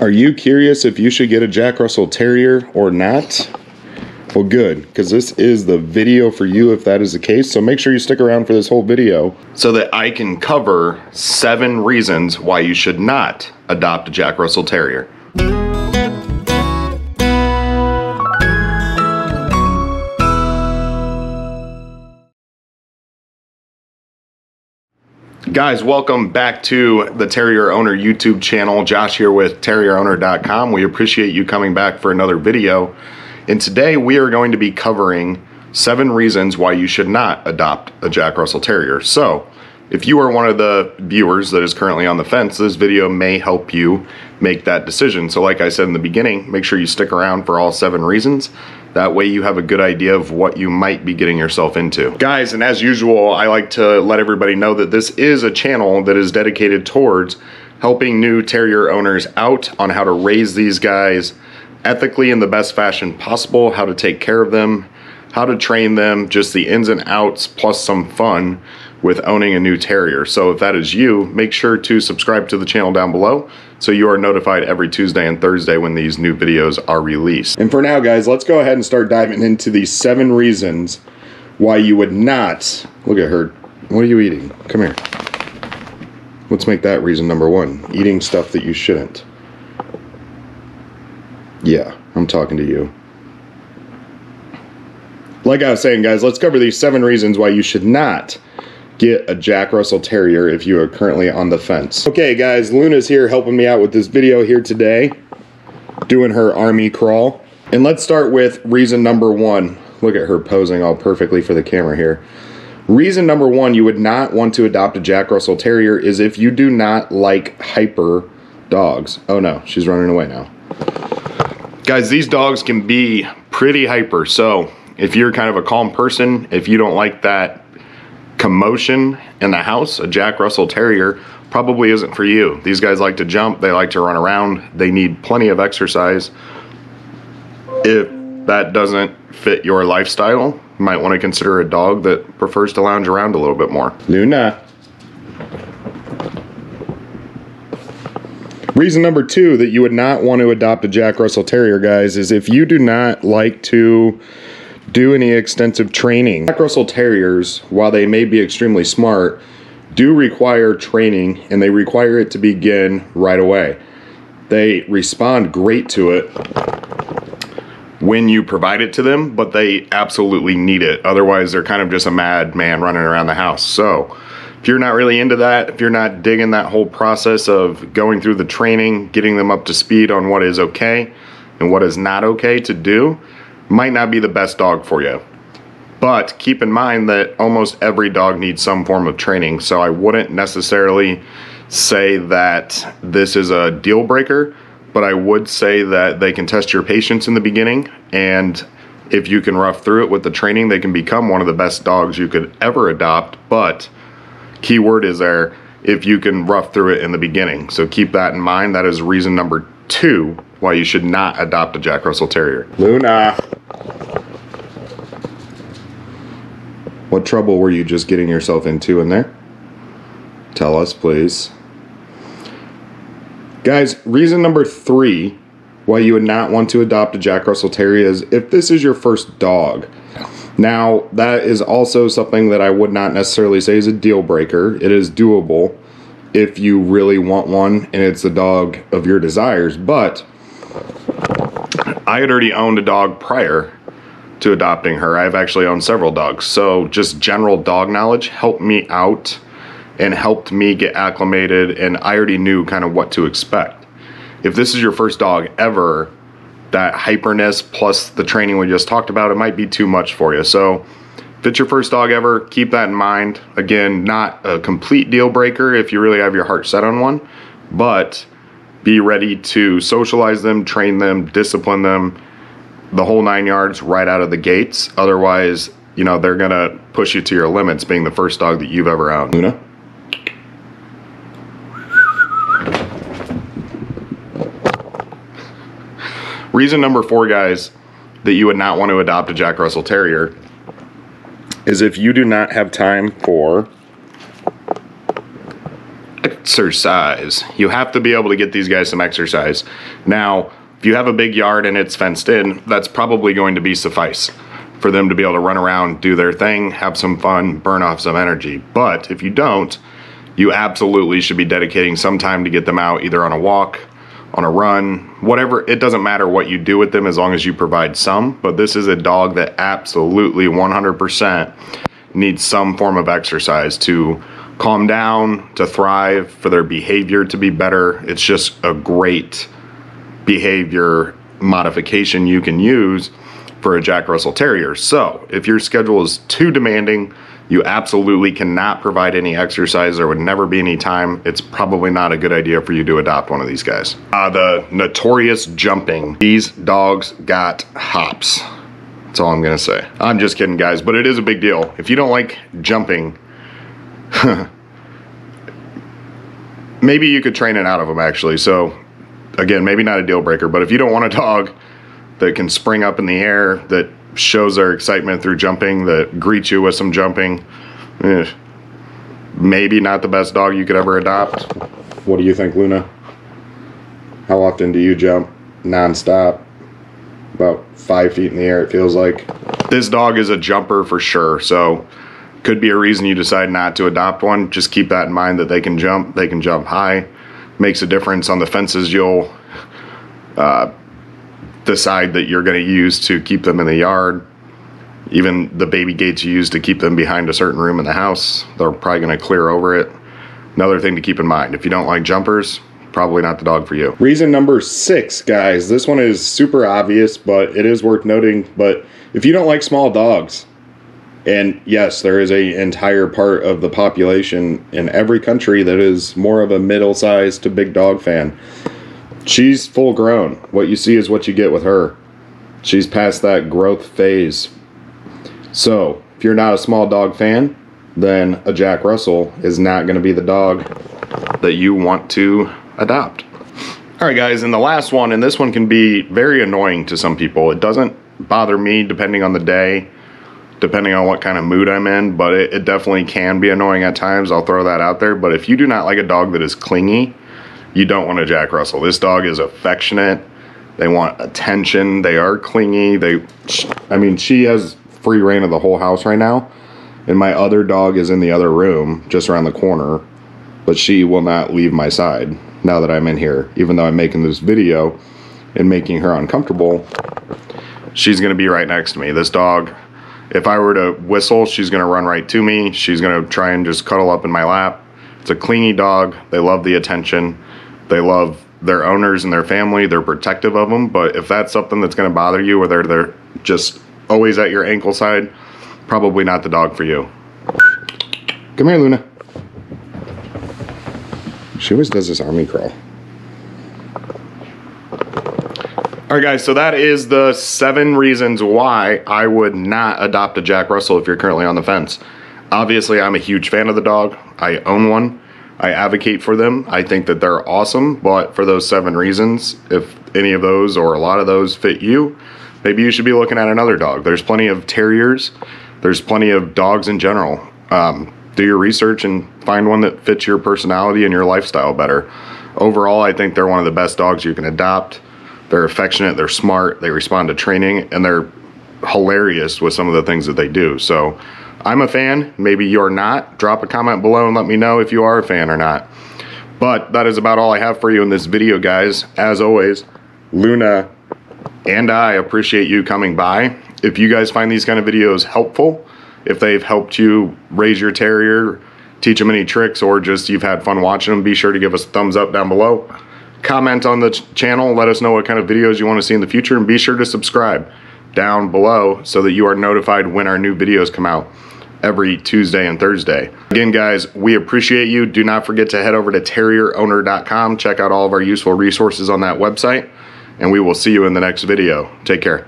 Are you curious if you should get a Jack Russell Terrier or not? Well, good, because this is the video for you if that is the case. So make sure you stick around for this whole video so that I can cover 7 reasons why you should not adopt a Jack Russell Terrier. Guys, welcome back to the Terrier Owner YouTube channel. Josh here with TerrierOwner.com. We appreciate you coming back for another video. And today we are going to be covering 7 reasons why you should not adopt a Jack Russell Terrier. So, if you are one of the viewers that is currently on the fence, this video may help you make that decision. So like I said in the beginning, make sure you stick around for all 7 reasons. That way you have a good idea of what you might be getting yourself into. Guys, and as usual, I like to let everybody know that this is a channel that is dedicated towards helping new Terrier owners out on how to raise these guys ethically in the best fashion possible, how to take care of them, how to train them, just the ins and outs, plus some fun with owning a new Terrier. So if that is you, make sure to subscribe to the channel down below so you are notified every Tuesday and Thursday when these new videos are released. And for now, guys, let's go ahead and start diving into these 7 reasons why you would not, look at her, what are you eating? Come here. Let's make that reason number 1, eating stuff that you shouldn't. Yeah, I'm talking to you. Like I was saying, guys, let's cover these 7 reasons why you should not get a Jack Russell Terrier if you are currently on the fence. Okay, guys, Luna's here helping me out with this video here today, doing her army crawl. And let's start with reason number 1. Look at her posing all perfectly for the camera here. Reason number 1 you would not want to adopt a Jack Russell Terrier is if you do not like hyper dogs. Oh no, she's running away now. Guys, these dogs can be pretty hyper, so if you're kind of a calm person, if you don't like that commotion in the house, a Jack Russell Terrier probably isn't for you. These guys like to jump, they like to run around, they need plenty of exercise. If that doesn't fit your lifestyle, you might want to consider a dog that prefers to lounge around a little bit more. Luna. Reason number 2 that you would not want to adopt a Jack Russell Terrier, guys, is if you do not like to do any extensive training. Jack Russell Terriers, while they may be extremely smart, do require training, and they require it to begin right away. They respond great to it when you provide it to them, but they absolutely need it. Otherwise, they're kind of just a madman running around the house. So if you're not really into that, if you're not digging that whole process of going through the training, getting them up to speed on what is okay and what is not okay to do, might not be the best dog for you. But keep in mind that almost every dog needs some form of training, so I wouldn't necessarily say that this is a deal breaker, but I would say that they can test your patience in the beginning, and if you can rough through it with the training, they can become one of the best dogs you could ever adopt. But key word is there, if you can rough through it in the beginning. So keep that in mind. That is reason number 2 why you should not adopt a Jack Russell Terrier. Luna. What trouble were you just getting yourself into in there? Tell us, please. Guys, reason number 3 why you would not want to adopt a Jack Russell Terrier is if this is your first dog. Now, that is also something that I would not necessarily say is a deal breaker. It is doable if you really want one and it's the dog of your desires, but I had already owned a dog prior to adopting her. I've actually owned several dogs, so just general dog knowledge helped me out and helped me get acclimated, and I already knew kind of what to expect. If this is your first dog ever, that hyperness plus the training we just talked about, it might be too much for you. So if it's your first dog ever, keep that in mind. Again, not a complete deal breaker if you really have your heart set on one, but be ready to socialize them, train them, discipline them, the whole 9 yards right out of the gates. Otherwise, you know, they're gonna push you to your limits being the first dog that you've ever owned. Luna? Reason number 4, guys, that you would not want to adopt a Jack Russell Terrier is if you do not have time for exercise. You have to be able to get these guys some exercise. Now, if you have a big yard and it's fenced in, that's probably going to be suffice for them to be able to run around, do their thing, have some fun, burn off some energy. But if you don't, you absolutely should be dedicating some time to get them out, either on a walk, on a run, whatever. It doesn't matter what you do with them as long as you provide some. But this is a dog that absolutely 100% needs some form of exercise to calm down, to thrive, for their behavior to be better. It's just a great behavior modification you can use for a Jack Russell Terrier. So if your schedule is too demanding, you absolutely cannot provide any exercise, there would never be any time, it's probably not a good idea for you to adopt one of these guys. The notorious jumping. These dogs got hops. That's all I'm gonna say. I'm just kidding, guys, but it is a big deal. If you don't like jumping, maybe you could train it out of them, actually. So again, maybe not a deal breaker, but if you don't want a dog that can spring up in the air, that shows their excitement through jumping, that greets you with some jumping, maybe not the best dog you could ever adopt. What do you think, Luna? How often do you jump non-stop? About 5 feet in the air, it feels like. This dog is a jumper for sure, so could be a reason you decide not to adopt one. Just keep that in mind, that they can jump high. Makes a difference on the fences you'll decide that you're going to use to keep them in the yard. Even the baby gates you use to keep them behind a certain room in the house, they're probably going to clear over it. Another thing to keep in mind, if you don't like jumpers, probably not the dog for you. Reason number 6, guys. This one is super obvious, but it is worth noting. But if you don't like small dogs, and yes, there is an entire part of the population in every country that is more of a middle-sized to big dog fan. She's full grown. What you see is what you get with her. She's past that growth phase. So if you're not a small dog fan, then a Jack Russell is not going to be the dog that you want to adopt. All right, guys, and the last one, and this one can be very annoying to some people. It doesn't bother me depending on the day, depending on what kind of mood I'm in, but it definitely can be annoying at times. I'll throw that out there. But if you do not like a dog that is clingy, you don't want a Jack Russell. This dog is affectionate. They want attention. They are clingy. I mean, she has free reign of the whole house right now, and my other dog is in the other room just around the corner, but she will not leave my side now that I'm in here. Even though I'm making this video and making her uncomfortable, she's going to be right next to me. This dog, if I were to whistle, she's going to run right to me. She's going to try and just cuddle up in my lap. It's a clingy dog. They love the attention. They love their owners and their family. They're protective of them. But if that's something that's going to bother you, or they're just always at your ankle side, probably not the dog for you. Come here, Luna. She always does this army crawl. All right, guys, so that is the 7 reasons why I would not adopt a Jack Russell if you're currently on the fence. Obviously, I'm a huge fan of the dog. I own one. I advocate for them. I think that they're awesome, but for those 7 reasons, if any of those or a lot of those fit you, maybe you should be looking at another dog. There's plenty of terriers. There's plenty of dogs in general. Do your research and find one that fits your personality and your lifestyle better. Overall, I think they're one of the best dogs you can adopt. They're affectionate, they're smart, they respond to training, and they're hilarious with some of the things that they do. So I'm a fan. Maybe you're not. Drop a comment below and let me know if you are a fan or not. But that is about all I have for you in this video, guys. As always, Luna and I appreciate you coming by. If you guys find these kind of videos helpful, if they've helped you raise your terrier, teach them any tricks, or just you've had fun watching them, be sure to give us a thumbs up down below. Comment on the channel, let us know what kind of videos you want to see in the future, and be sure to subscribe down below so that you are notified when our new videos come out every Tuesday and Thursday. Again, guys, we appreciate you. Do not forget to head over to terrierowner.com. Check out all of our useful resources on that website, and we will see you in the next video. Take care.